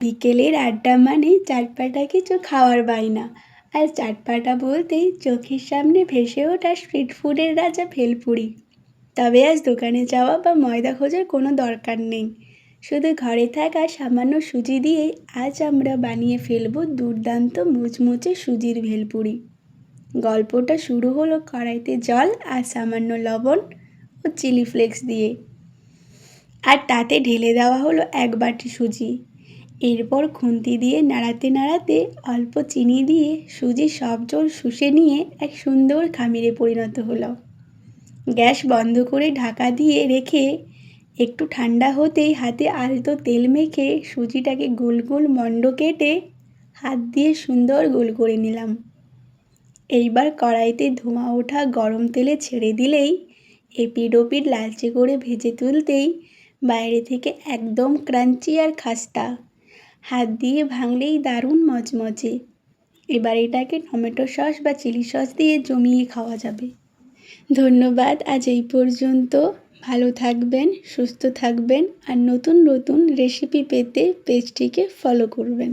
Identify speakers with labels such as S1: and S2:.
S1: বিকেলের আড্ডা মানে চাটপাটা কিছু খাওয়ার বায়না। আর চাটপাটা বলতেই চোখের সামনে ভেসে ওঠা স্ট্রিট ফুডের রাজা ভেলপুরি। তবে আজ দোকানে যাওয়া বা ময়দা খোঁজার কোনো দরকার নেই, শুধু ঘরে থাকা সামান্য সুজি দিয়েই আজ আমরা বানিয়ে ফেলবো দুর্দান্ত মুচমুচে সুজির ভেলপুরি। গল্পটা শুরু হলো কড়াইতে জল আর সামান্য লবণ ও চিলি ফ্লেক্স দিয়ে, আর তাতে ঢেলে দেওয়া হলো 1 বাটি সুজি। এরপর খুন্তি দিয়ে নাড়াতে নাড়াতে অল্প চিনি দিয়ে সুজি সব জল শুষে নিয়ে এক সুন্দর খামিরে পরিণত হলো। গ্যাস বন্ধ করে ঢাকা দিয়ে রেখে একটু ঠান্ডা হতেই হাতে আলতো তেল মেখে সুজিটাকে গোল গোল মণ্ড কেটে হাত দিয়ে সুন্দর গোল করে নিলাম। এইবার কড়াইতে ধোঁয়া ওঠা গরম তেলে ছেড়ে দিলেই এপিঠ ওপিঠ লালচে করে ভেজে তুলতেই বাইরে থেকে একদম ক্রাঞ্চি আর খাস্তা, হাত দিয়ে ভাঙলেই দারুণ মচমচে। এবার এটাকে টমেটো সস বা চিলি সস দিয়ে জমিয়ে খাওয়া যাবে। ধন্যবাদ, আজ এই পর্যন্ত। ভালো থাকবেন, সুস্থ থাকবেন আর নতুন নতুন রেসিপি পেতে পেজটিকে ফলো করবেন।